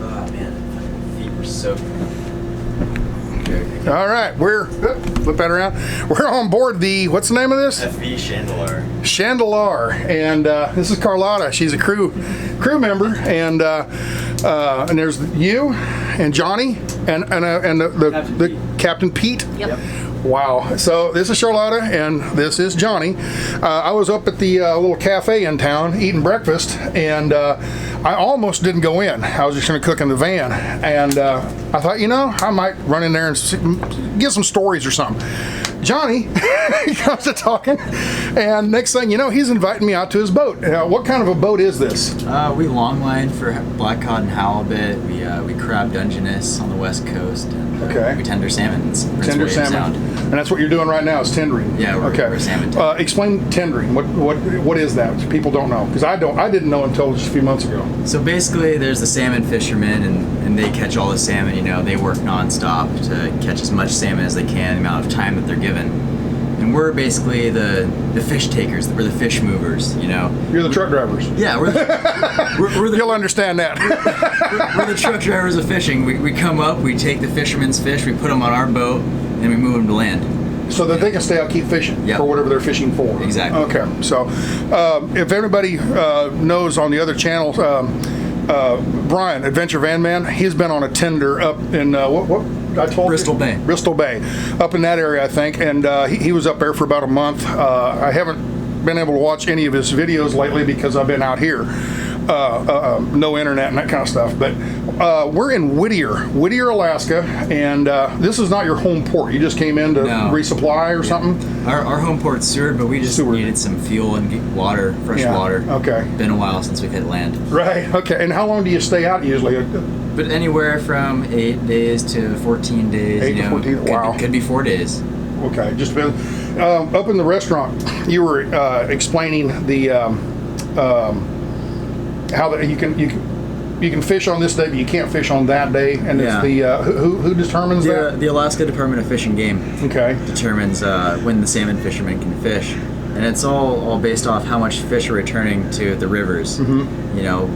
Oh man, feet were soaked. All right, we're flip that around. We're on board the, what's the name of this? FV Chandalar. Chandalar, and this is Carlotta. She's a crew member, and there's you and Johnny and the Captain Pete. Yep. Wow. So this is Charlotta and this is Johnny. I was up at the little cafe in town eating breakfast, and I almost didn't go in. I was just going to cook in the van, and I thought, you know, I might run in there and get some stories or something. Johnny comes to talking, and next thing you know, he's inviting me out to his boat. What kind of a boat is this? We longline for blackcod and halibut. We crab Dungeness on the west coast. And, Okay. We tender salmon. Tender salmon. And that's what you're doing right now, is tendering. Yeah, we're salmon tendering. Explain tendering. What is that? People don't know, because I didn't know until just a few months ago. So basically, there's the salmon fishermen, and they catch all the salmon. You know, they work nonstop to catch as much salmon as they can, the amount of time that they're given. And we're basically the fish takers. We're the fish movers. You know. You're the truck drivers. Yeah, we're the You'll understand that. we're the truck drivers of fishing. We come up, we take the fishermen's fish, we put them on our boat, and we move them to land. So that they can stay out, keep fishing for whatever they're fishing for. Exactly. Okay. So if everybody knows on the other channels, Brian, Adventure Van Man, he's been on a tender up in what I told Bristol you? Bay. Bristol Bay, up in that area, I think, and he was up there for about a month. I haven't been able to watch any of his videos lately because I've been out here. No internet and that kind of stuff, but we're in Whittier, Alaska, and this is not your home port. You just came in to resupply or something? Our home port's Seward, but we just needed some fuel and water, fresh water. Okay. Been a while since we've hit land. Right, okay. And how long do you stay out usually? But anywhere from 8 days to 14 days. 8 to 14, wow. Could be 4 days. Okay, just been up in the restaurant. You were explaining the how that you can fish on this day, but you can't fish on that day, and it's the who determines that? The Alaska Department of Fish and Game. Okay. Determines when the salmon fishermen can fish, and it's all based off how much fish are returning to the rivers. Mm-hmm. You know,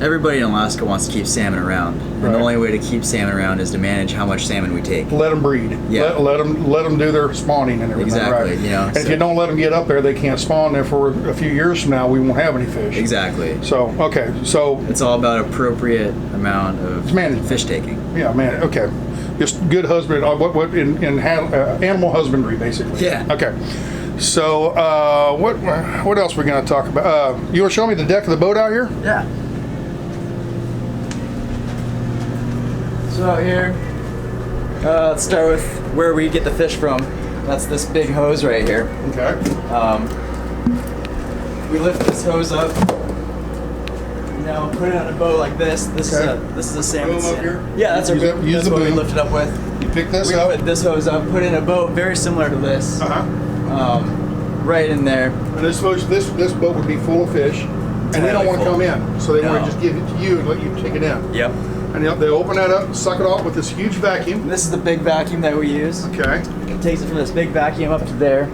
everybody in Alaska wants to keep salmon around, and the only way to keep salmon around is to manage how much salmon we take. Let them breed. Yeah. Let them do their spawning and everything. Exactly. Right. You know, and if you don't let them get up there, they can't spawn. Therefore, a few years from now, we won't have any fish. Exactly. So so it's all about appropriate amount of fish taking. Yeah, man. Okay. Just good husband. What in animal husbandry, basically. Yeah. Okay. So what else are we going to talk about? You want to show me the deck of the boat out here? Yeah. So out here, let's start with where we get the fish from. That's this big hose right here. Okay. We lift this hose up. You know, put it on a boat like this. This is a salmon. Boom up here? Yeah, that's Use what we boom. lift it up with. You pick this we up. put this hose up, put in a boat very similar to this. Right in there. And I suppose this boat would be full of fish, and they don't want to come in, so they want to just give it to you and let you take it in. Yep. And they open that up, suck it off with this huge vacuum. This is the big vacuum that we use. Okay. It takes it from this big vacuum up to there,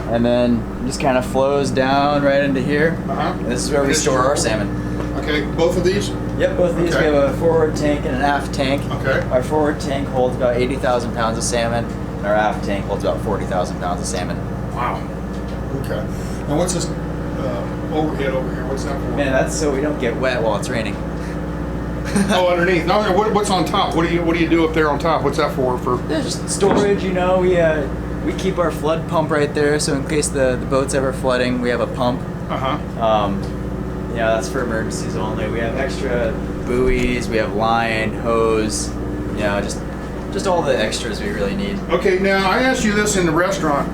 and then just kind of flows down right into here. And this is where we store our salmon. Okay, both of these? Yep, both of these. We have a forward tank and an aft tank. Okay. Our forward tank holds about 80,000 pounds of salmon, and our aft tank holds about 40,000 pounds of salmon. Wow. Okay. And what's this overhead over here? What's that for? Man, that's so we don't get wet while it's raining. Oh, underneath. No, what's on top? What do you do up there on top? What's that for? Just storage, you know. We keep our flood pump right there, so in case the boat's ever flooding, we have a pump. Yeah, that's for emergencies only. We have extra buoys, we have line, hose, you know, just all the extras we really need. Okay, now I asked you this in the restaurant.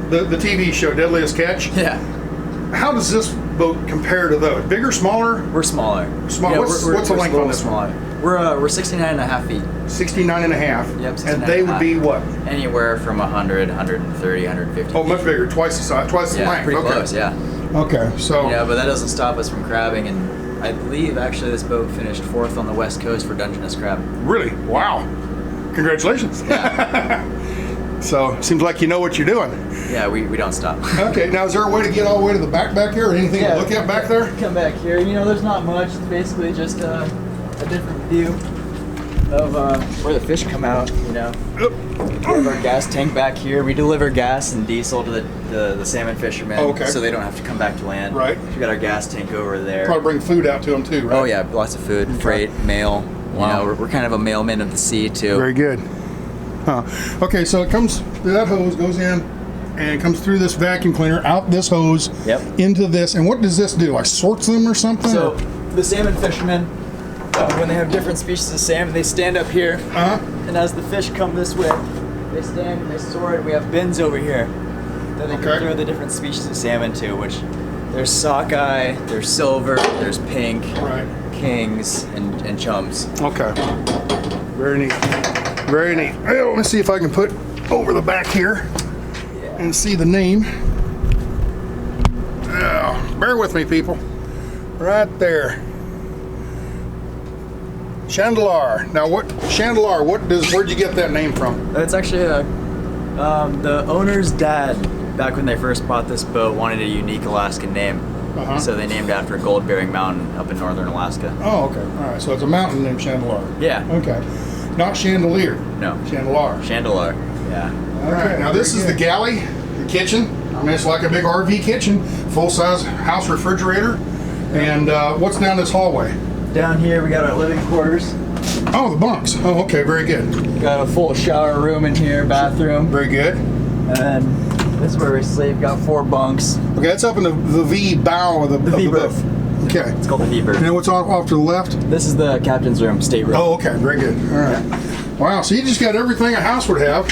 The TV show Deadliest Catch. Yeah. How does this boat compare to those? Bigger, smaller? We're smaller. Small. Yeah, what's the length on this smaller. We're 69.5 feet. 69 and a half. Yep. 69 and they would be what? Anywhere from 100, 130, 150. Oh, much bigger. Twice the size. Twice the length. Pretty close. Yeah. Okay. So. Yeah, but that doesn't stop us from crabbing, and I believe actually this boat finished 4th on the west coast for Dungeness crab. Really? Wow. Congratulations. Yeah. So seems like you know what you're doing. Yeah, we don't stop. Okay, now is there a way to get all the way to the back here, or anything to look at back there? Come back here. You know, there's not much. It's basically just a different view of where the fish come out. You know, we have our gas tank back here. We deliver gas and diesel to the salmon fishermen, so they don't have to come back to land. Right. We got our gas tank over there. Probably bring food out to them too, right? Oh yeah, lots of food, freight, mail. Wow. You know, we're kind of a mailman of the sea too. Very good. Okay, so it comes, that hose goes in and it comes through this vacuum cleaner, out this hose, into this, and what does this do? Like sorts them or something? So the salmon fishermen, when they have different species of salmon, they stand up here, and as the fish come this way, they stand and they sort. We have bins over here that they can throw the different species of salmon to, which there's sockeye, there's silver, there's pink, kings, and chums. Okay. Very neat. Very neat. Well, let me see if I can put over the back here and see the name. Oh, bear with me, people. Right there. Chandalar. Now, Chandalar? Where'd you get that name from? It's actually the owner's dad. Back when they first bought this boat, wanted a unique Alaskan name, so they named it after a gold-bearing mountain up in northern Alaska. Oh, okay. All right. So it's a mountain named Chandalar. Yeah. Okay. Not chandelier. No. Chandalar. Chandalar. Yeah. All right. Now this is the galley, the kitchen. I mean, it's like a big RV kitchen, full-size house refrigerator. And what's down this hallway? Down here we got our living quarters. Oh, the bunks. Oh, okay. Very good. Got a full shower room in here, bathroom. Very good. And then this is where we sleep. Got 4 bunks. Okay, that's up in the V bow of the V-berth. Okay. It's called the V-berth. And then what's off to the left? This is the captain's room, stateroom. Oh, okay. Very good. All right. Wow. So you just got everything a house would have.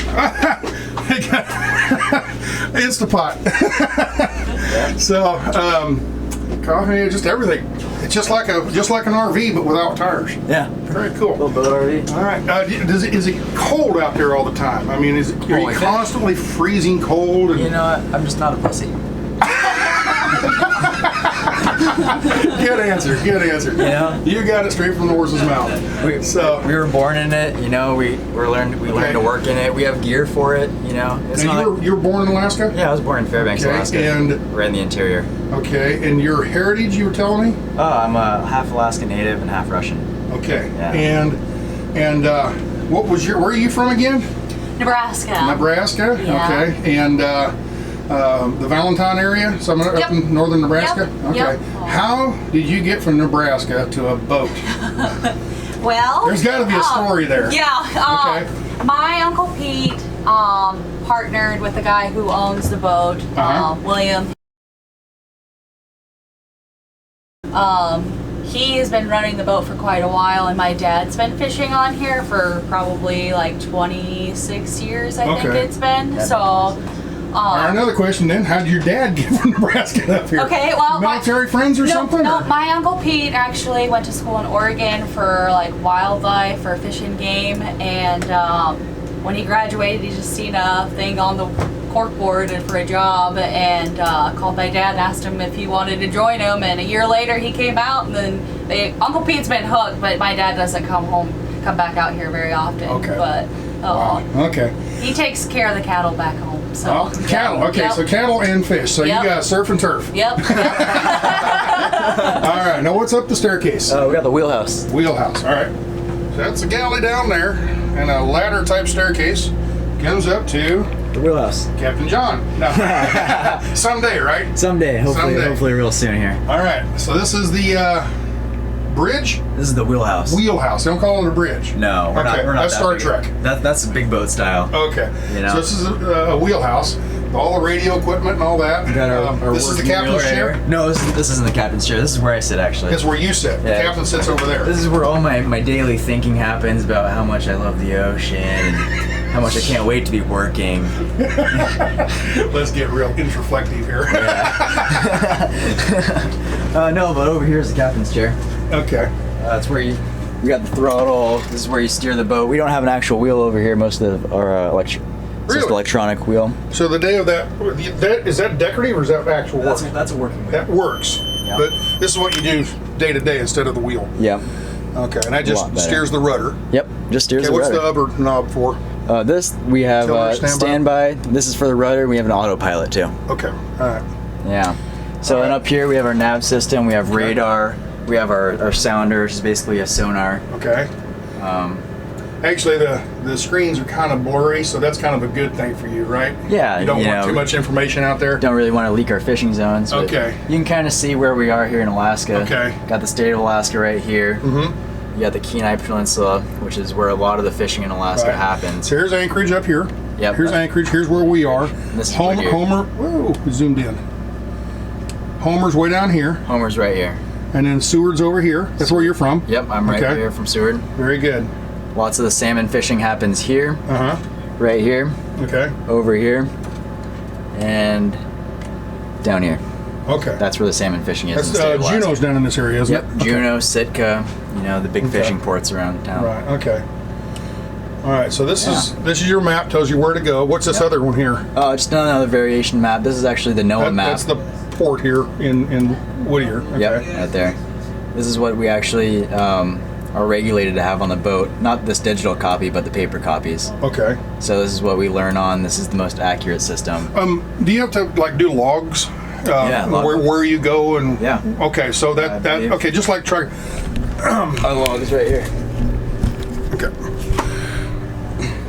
Instapot. So, coffee, just everything. It's just like an RV, but without tires. Yeah. Very cool. Little boat RV. All right. Is it cold out there all the time? I mean, are you constantly freezing cold? And... You know what? I'm just not a pussy. Good answer. Good answer. You know? You got it straight from the horse's mouth. We were born in it. You know, we learned to work in it. We have gear for it. You know. It's you were born in Alaska? Yeah, I was born in Fairbanks, Alaska. And we're in the interior. Okay. And your heritage, you were telling me? Oh, I'm a half Alaskan native and half Russian. Okay. Yeah. And what was where are you from again? Nebraska. Nebraska. Yeah. Okay. And the Valentine area, somewhere up in northern Nebraska. Yep. Okay. Yep. How did you get from Nebraska to a boat? Well, there's got to be a story there. Yeah. Okay. My Uncle Pete partnered with the guy who owns the boat, William. He has been running the boat for quite a while, and my dad's been fishing on here for probably like 26 years, I think it's been. So. Another question then, how did your dad get from Nebraska up here? Okay, well, military friends or something? No, my Uncle Pete actually went to school in Oregon for like wildlife or fish and game, and when he graduated, he just seen a thing on the corkboard for a job, and called my dad and asked him if he wanted to join him, and a year later he came out, and then Uncle Pete's been hooked, but my dad doesn't come back out here very often. Okay. But okay. He takes care of the cattle back home. So cattle. Okay, so cattle and fish. So you got surf and turf. Yep. All right. Now what's up the staircase? We got the wheelhouse. Wheelhouse. All right. So that's the galley down there, and a ladder type staircase comes up to the wheelhouse. Captain John. No. Someday, right? Someday. Hopefully real soon here. All right. So this is the bridge. This is the wheelhouse. Wheelhouse. Don't call it a bridge. No, we're not. That's Star Trek. That's big boat style. Okay. You know? So this is a wheelhouse, with all the radio equipment and all that. We got our this is the captain's chair. No, this isn't the captain's chair. This is where I sit actually. It's where you sit. Yeah. The captain sits over there. This is where all my daily thinking happens about how much I love the ocean and how much I can't wait to be working. Let's get real introspective here. Yeah. No, but over here is the captain's chair. Okay. That's where we got the throttle. This is where you steer the boat. We don't have an actual wheel over here. Most of our it's just electronic wheel. So the day of that is that decorative or is that actual work? That's a working wheel. That works. Yep. But this is what you do day to day instead of the wheel. Yeah. Okay, and that just steers the rudder. Yep, just steers the rudder. What's the upper knob for? This we have Tiller standby. This is for the rudder. We have an autopilot too. Okay. All right. Yeah. So and up here we have our nav system. We have radar. We have our sounder, which is basically a sonar. Okay. Actually, the screens are kind of blurry, so that's kind of a good thing for you, right? Yeah. You don't want too much information out there. Don't really want to leak our fishing zones. But okay. You can kind of see where we are here in Alaska. Okay. Got the state of Alaska right here. Mm-hmm. You got the Kenai Peninsula, which is where a lot of the fishing in Alaska happens. So here's Anchorage up here. Yep. Here's Anchorage. Here's where we are. This is Homer. Whoa, zoomed in. Homer's way down here. Homer's right here. And then Seward's over here. That's where you're from. Yep, I'm right here from Seward. Very good. Lots of the salmon fishing happens here. Right here. Okay. Over here. And down here. Okay. That's where the salmon fishing is. That's Juneau's down in this area, isn't it? Yep. Juneau, Sitka, you know, the big fishing ports around town. Right, okay. All right, so this is your map, tells you where to go. What's this other one here? Just another variation map. This is actually the NOAA map. That's the port here in Whittier. Okay. Yep, right there. This is what we actually are regulated to have on the boat. Not this digital copy, but the paper copies. Okay. So this is what we learn on. This is the most accurate system. Do you have to like do logs? Where you go and okay, so that okay, just like truck. Our log is right here. Okay.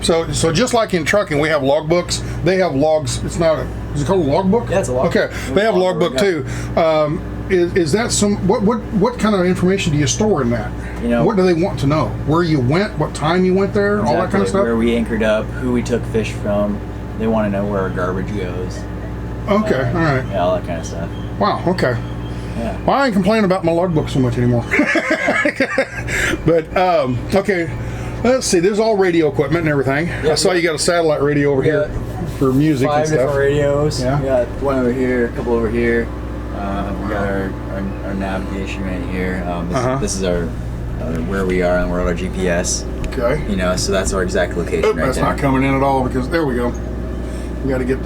So just like in trucking, we have logbooks. They have logs. It's not is it called a logbook? Yeah, it's a logbook. Okay, they have a logbook too. Is that some what kind of information do you store in that? You know, what do they want to know? Where you went, what time you went there, all that kind of stuff. Where we anchored up, who we took fish from. They want to know where our garbage goes. Okay, all right. Yeah, all that kind of stuff. Wow. Okay. Yeah. Well, I ain't complaining about my logbook so much anymore. But okay, let's see. There's all radio equipment and everything. I saw you got a satellite radio over here for music and stuff. 5 different radios. Yeah. We got one over here, a couple over here. We got our navigation right here. This is our where we are on the world, our GPS. Okay. You know, so that's our exact location right that's there. not coming in at all because there we go. We got to get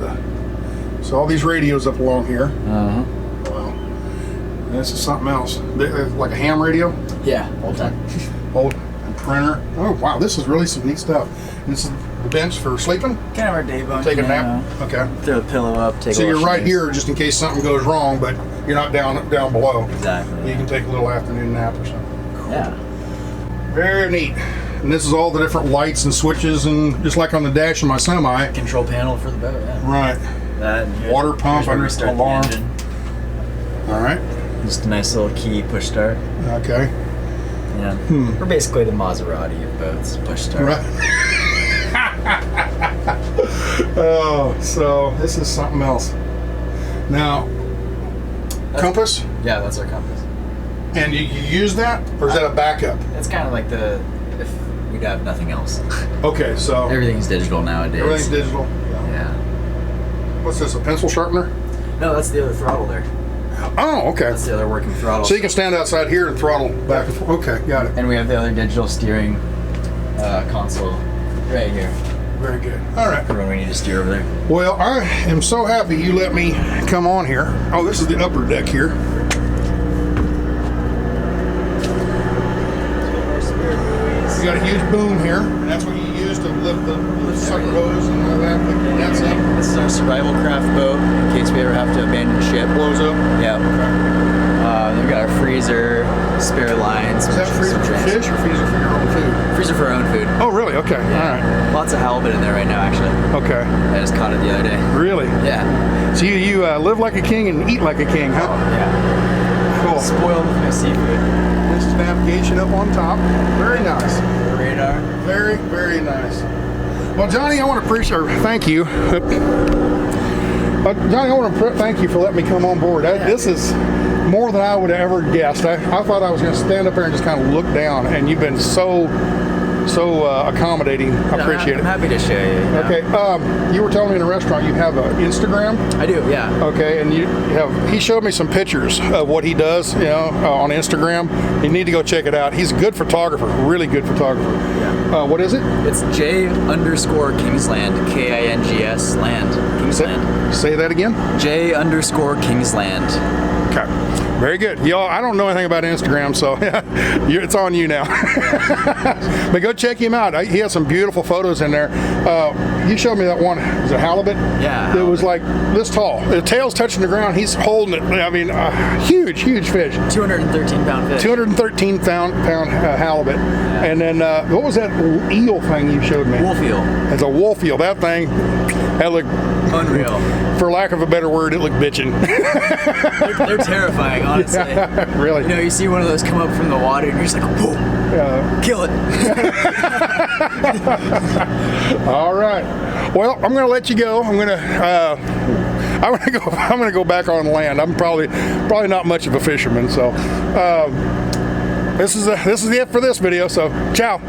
so all these radios up along here. Wow. This is something else. Like a ham radio? Yeah, old time. Old printer. Oh wow, this is really some neat stuff. This is the bench for sleeping? Kind of our day bunk. Take a nap? Okay. Throw the pillow up, take a So you're right here just in case something goes wrong, but you're not down below. Exactly. You can take a little afternoon nap or something. Cool. Yeah. Very neat. And this is all the different lights and switches, and just like on the dash of my semi. Control panel for the boat, yeah. Right. That and water pump, alarm. All right. Just a nice little key push start. Okay. Yeah. We're basically the Maserati of boats, push start. Right. Oh, so this is something else. Now, compass? Yeah, that's our compass. And you use that, or is that a backup? It's kind of like if we'd have nothing else. Okay, so everything's digital nowadays. Everything's digital. Yeah. What's this? A pencil sharpener? No, that's the other throttle there. Oh, okay. That's the other working throttle. So you can stand outside here and throttle back and forth. Okay, got it. And we have the other digital steering console right here. Very good. All right. For when we need to steer over there. Well, I am so happy you let me come on here. Oh, this is the upper deck here. You got a huge boom here, and that's what you use to lift the sucker hose and all that. That's up. This is our survival craft boat in case we ever have to abandon ship. Blows up. Yeah. We've got our freezer, spare lines. Is that freezer for fish or freezer for your own food? Freezer for our own food. Oh, really? Okay. Yeah. All right. Lots of halibut in there right now, actually. Okay. I just caught it the other day. Really? Yeah. So you live like a king and eat like a king, huh? Oh, yeah. Cool. Spoiled with my seafood. This is navigation up on top. Very nice. The radar. Very, very nice. Well, Johnny, I want to thank you. Johnny, I want to thank you for letting me come on board. This is more than I would have ever guessed. I thought I was going to stand up there and just kind of look down, and you've been so accommodating. I appreciate it. I'm happy to show you. Okay. You were telling me in a restaurant you have an Instagram. I do, yeah. Okay, and he showed me some pictures of what he does, on Instagram. You need to go check it out. He's a good photographer, really good photographer. Yeah. What is it? It's J_Kingsland, Kings land, Kingsland. Say that again. J_Kingsland. Okay. Very good. Y'all, I don't know anything about Instagram, so it's on you now. But go check him out. He has some beautiful photos in there. You showed me that one. Was it halibut? Yeah. It was like this tall. The tail's touching the ground. He's holding it. I mean, huge fish. 213-pound fish. 213-pound halibut. Yeah. And then, what was that eel thing you showed me? Wolf eel. It's a wolf eel. That thing, that looked unreal. For lack of a better word, it looked bitching. They're terrifying, honestly. Yeah, really. You know, you see one of those come up from the water, and you're just like, whoa, kill it. All right. Well, I'm going to let you go. I'm gonna go back on land. I'm probably not much of a fisherman, so this is it for this video. So, ciao.